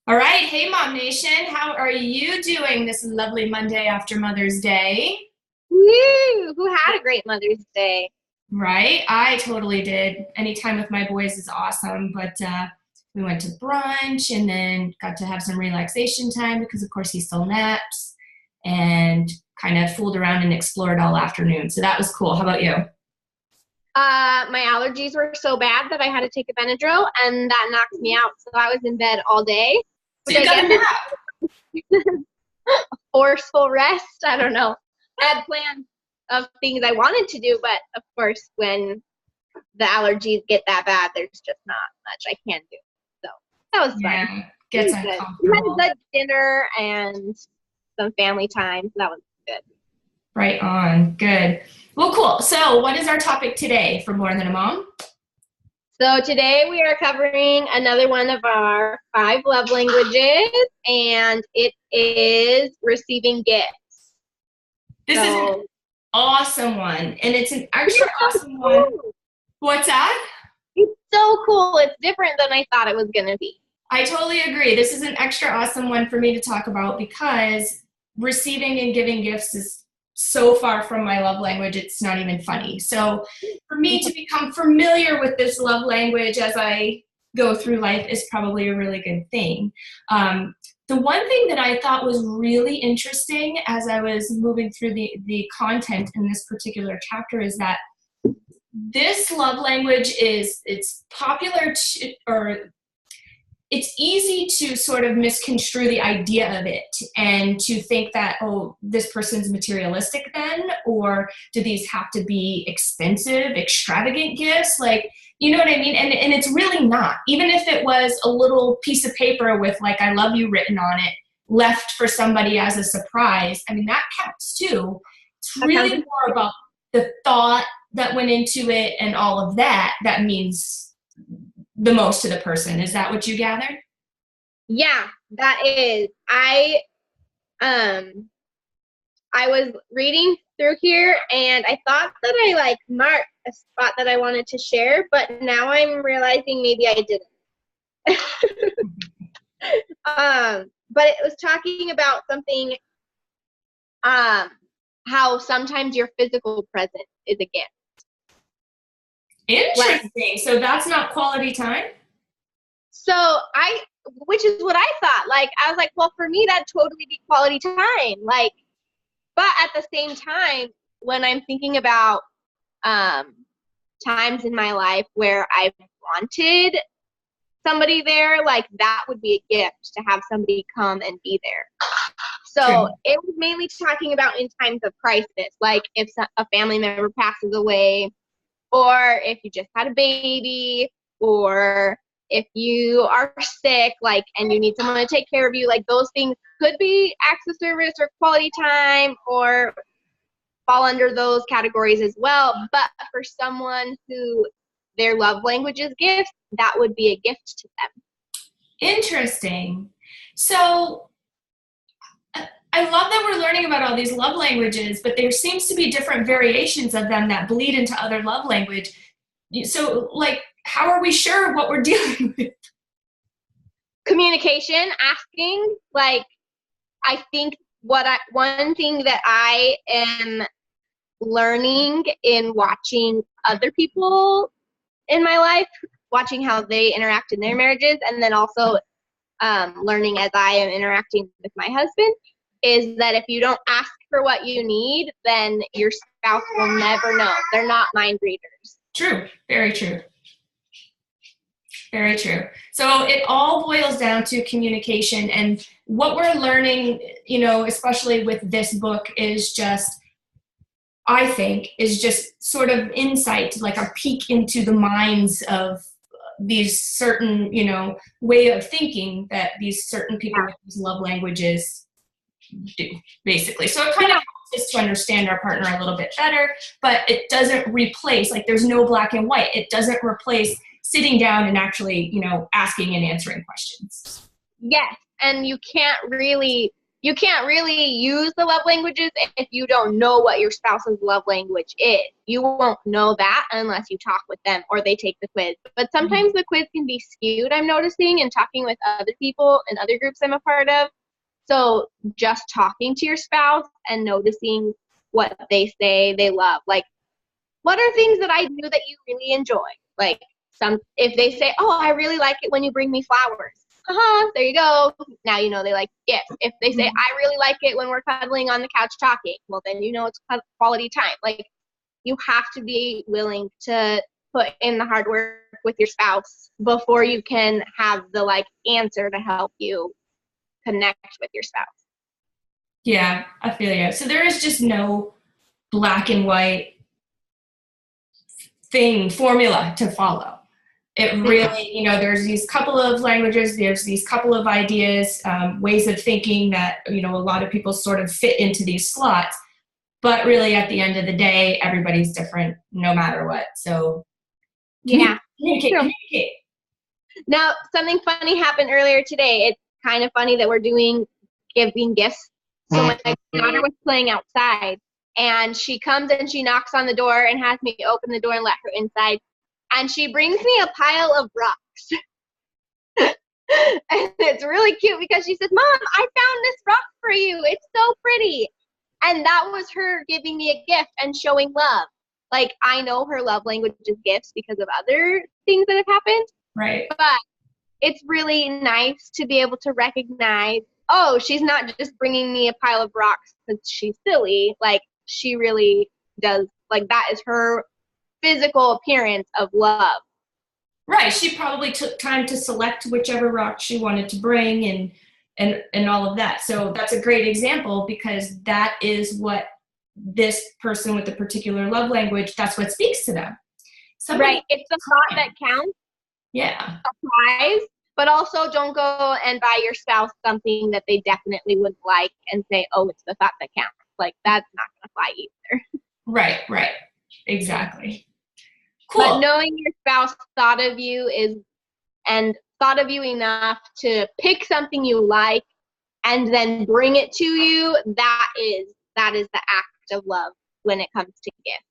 All right. Hey, Mom Nation. How are you doing this lovely Monday after Mother's Day? Woo! Who had a great Mother's Day? Right? I totally did. Anytime with my boys is awesome, but we went to brunch and then got to have some relaxation time because, of course, he still naps and kind of fooled around and explored all afternoon. So that was cool. How about you? My allergies were so bad that I had to take a Benadryl, and that knocked me out. So I was in bed all day, So which you I got a guess nap. is forceful rest. I don't know. I had plans of things I wanted to do, but of course, when the allergies get that bad, there's just not much I can do. So that was fun. Yeah, It gets was good. We had a uncomfortable. good dinner and some family time, so that was good. Right on. Good. Well, cool. So what is our topic today for More Than a Mom? So today we are covering another one of our 5 love languages, and it is receiving gifts. This is an awesome one, and it's an extra awesome one. What's that? It's so cool. It's different than I thought it was going to be. I totally agree. This is an extra awesome one for me to talk about because receiving and giving gifts is so far from my love language, it's not even funny. So for me to become familiar with this love language as I go through life is probably a really good thing. The one thing that I thought was really interesting as I was moving through the content in this particular chapter is that this love language it's popular or it's easy to sort of misconstrue the idea of it and to think that, oh, this person's materialistic then, or do these have to be expensive, extravagant gifts? Like, you know what I mean? And it's really not. Even if it was a little piece of paper with like, I love you written on it, left for somebody as a surprise, I mean, that counts too. It's really more about the thought that went into it and all of that means the most to the person. Is that what you gathered? Yeah, that is. I was reading through here and I thought that I like marked a spot that I wanted to share, but now I'm realizing maybe I didn't. But it was talking about something, how sometimes your physical presence is a gift. Interesting. Like, so that's not quality time? Which is what I thought. Like, I was like, well, for me, that'd totally be quality time. Like, but at the same time, when I'm thinking about times in my life where I've wanted somebody there, like that would be a gift to have somebody come and be there. So it was mainly talking about in times of crisis, like if a family member passes away, or if you just had a baby, or if you are sick, like, and you need someone to take care of you, like those things could be acts of service or quality time or fall under those categories as well. But for someone who their love language is gifts, that would be a gift to them. Interesting. So I love that we're learning about all these love languages, but there seems to be different variations of them that bleed into other love language. So, like, how are we sure what we're dealing with? Communication, asking. Like, I think one thing that I am learning in watching other people in my life, watching how they interact in their marriages, and then also learning as I am interacting with my husband, is that if you don't ask for what you need, then your spouse will never know. They're not mind readers. True. Very true. Very true. So it all boils down to communication, and what we're learning, you know, especially with this book is just, I think, is just sort of insight, like a peek into the minds of these certain, you know, way of thinking that these certain people with these love languages do, basically. So it kind of helps us to understand our partner a little bit better, but it doesn't replace, like there's no black and white. It doesn't replace sitting down and actually, you know, asking and answering questions. Yes, and you can't really you can't really use the love languages if you don't know what your spouse's love language is. You won't know that unless you talk with them or they take the quiz. But sometimes the quiz can be skewed, I'm noticing, and talking with other people and other groups I'm a part of. So just talking to your spouse and noticing what they say they love. Like, what are things that I do that you really enjoy? Like, if they say, oh, I really like it when you bring me flowers. There you go. Now you know they like gifts. If they say, I really like it when we're cuddling on the couch talking, well, then you know it's quality time. Like, you have to be willing to put in the hard work with your spouse before you can have the, like, answer to help you connect with your spouse. Yeah, I feel you. So there is just no black and white formula to follow. It really, you know, there's these couple of languages, there's these couple of ideas, ways of thinking that, you know, a lot of people sort of fit into these slots. But really, at the end of the day, everybody's different no matter what. So communicate. Now, something funny happened earlier today. It's kind of funny that we're giving gifts. So my daughter was playing outside, and she comes and she knocks on the door and has me open the door and let her inside. And she brings me a pile of rocks. And it's really cute because she says, Mom, I found this rock for you. It's so pretty. And that was her giving me a gift and showing love. Like, I know her love language is gifts because of other things that have happened. Right. But it's really nice to be able to recognize, oh, she's not just bringing me a pile of rocks because she's silly. Like, she really does. Like, that is her physical appearance of love. Right. She probably took time to select whichever rock she wanted to bring and all of that. So that's a great example because that is what this person with the particular love language, that's what speaks to them. Right. It's the thought that counts. Yeah. Surprise. But also don't go and buy your spouse something that they definitely wouldn't like and say, oh, it's the thought that counts. Like, that's not going to fly either. Right. Exactly. Cool. But knowing your spouse thought of you enough to pick something you like and then bring it to you, that is the act of love when it comes to gifts.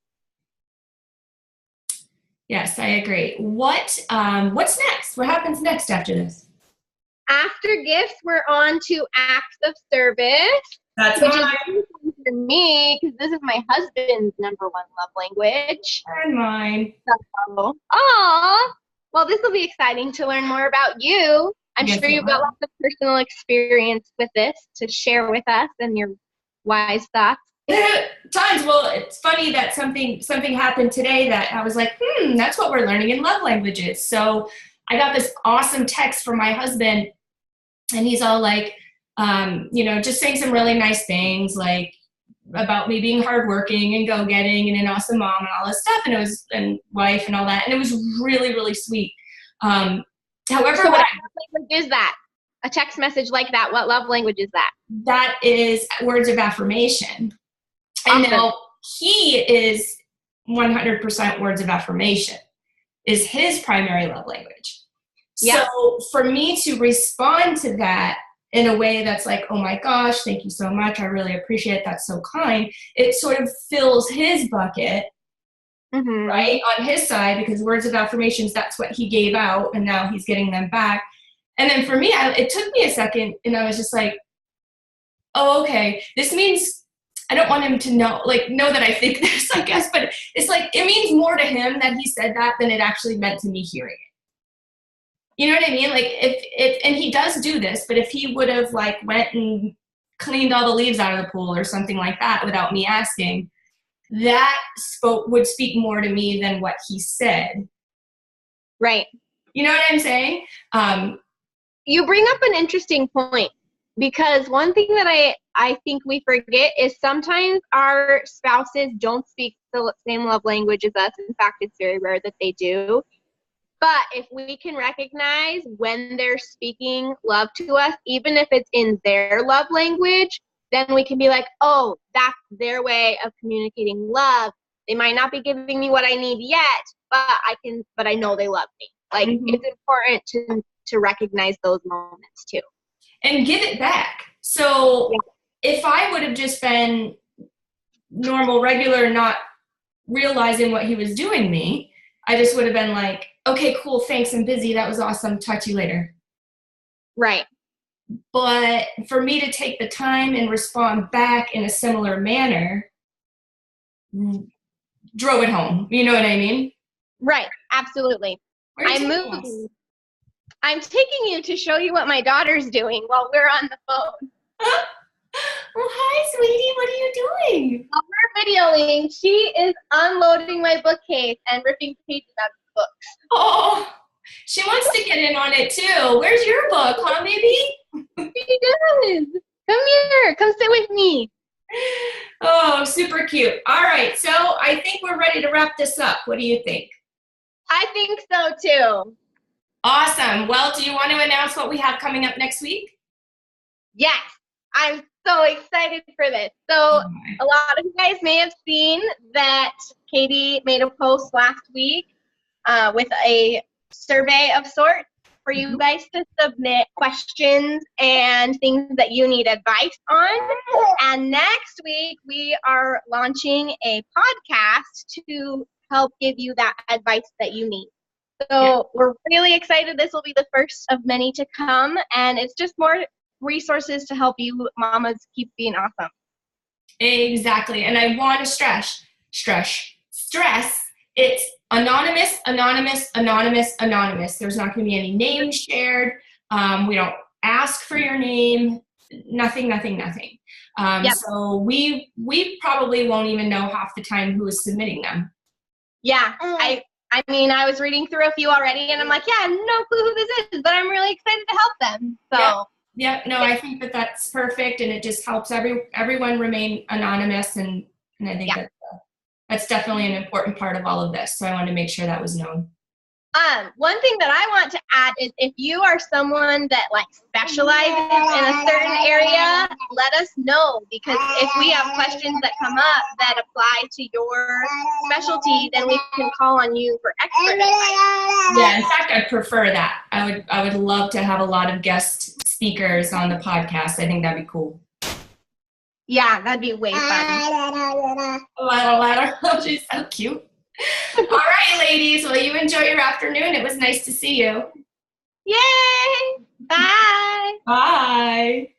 Yes, I agree. What's next? What happens next after this? After gifts, we're on to acts of service. That's which is really fun for me because this is my husband's number one love language. And mine. So, aw. Well, this will be exciting to learn more about you. I'm sure you've got lots of personal experience with this to share with us and your wise thoughts. Tons. Well, it's funny that something happened today that I was like, that's what we're learning in love languages. So I got this awesome text from my husband, and he's all like, just saying some really nice things, like about me being hardworking and go-getting and an awesome mom and all this stuff, and wife and all that, and it was really, really sweet. However, so what language is that? A text message like that, what love language is that? That is words of affirmation. And awesome. Now he is 100% words of affirmation is his primary love language. Yeah. So for me to respond to that in a way that's like, oh my gosh, thank you so much, I really appreciate it, that's so kind, it sort of fills his bucket, right, on his side, because words of affirmations, that's what he gave out, and now he's getting them back. And then for me, it took me a second, and I was just like, oh, okay, this means I don't want him to know that I think this, I guess, but it's like, it means more to him that he said that than it actually meant to me hearing it. You know what I mean? Like, and he does do this, but if he would have went and cleaned all the leaves out of the pool or something like that without me asking, that would speak more to me than what he said. Right. You know what I'm saying? You bring up an interesting point, because one thing that I think we forget is sometimes our spouses don't speak the same love language as us. In fact, it's very rare that they do. But if we can recognize when they're speaking love to us, even if it's in their love language, then we can be like, oh, that's their way of communicating love. They might not be giving me what I need yet, but I know they love me. Like, it's important to recognize those moments too. And give it back. So if I would have just been normal, regular, not realizing what he was doing me, I just would have been like, okay, cool, thanks, I'm busy, that was awesome, talk to you later. Right. But for me to take the time and respond back in a similar manner drove it home. You know what I mean? Right. Absolutely. I'm taking you to show you what my daughter's doing while we're on the phone. Well, hi, sweetie. What are you doing? While we're videoing, she is unloading my bookcase and ripping pages out of the books. Oh, she wants to get in on it too. Where's your book, huh, baby? She does. Come here. Come sit with me. Oh, super cute. All right, so I think we're ready to wrap this up. What do you think? I think so too. Awesome. Well, do you want to announce what we have coming up next week? Yes, I'm so excited for this. So a lot of you guys may have seen that Katie made a post last week with a survey of sorts for you guys to submit questions and things that you need advice on. And next week, we are launching a podcast to help give you that advice that you need. So we're really excited. This will be the first of many to come, and it's just more resources to help you mamas keep being awesome. Exactly. And I want to stress, it's anonymous, anonymous, anonymous, anonymous. There's not going to be any names shared. We don't ask for your name, nothing. So we probably won't even know half the time who is submitting them. Yeah, I mean, I was reading through a few already, and I'm like, yeah, I have no clue who this is, but I'm really excited to help them. So. I think that's perfect, and it just helps everyone remain anonymous, and I think that's definitely an important part of all of this. So I wanted to make sure that was known. One thing that I want to add is if you are someone that like specializes in a certain area, let us know, because if we have questions that come up that apply to your specialty, then we can call on you for expert advice. Yeah, in fact, I prefer that. I would love to have a lot of guest speakers on the podcast. I think that'd be cool. Yeah, that'd be way fun. She's so cute. All right, ladies. Well, you enjoy your afternoon. It was nice to see you. Yay! Bye. Bye.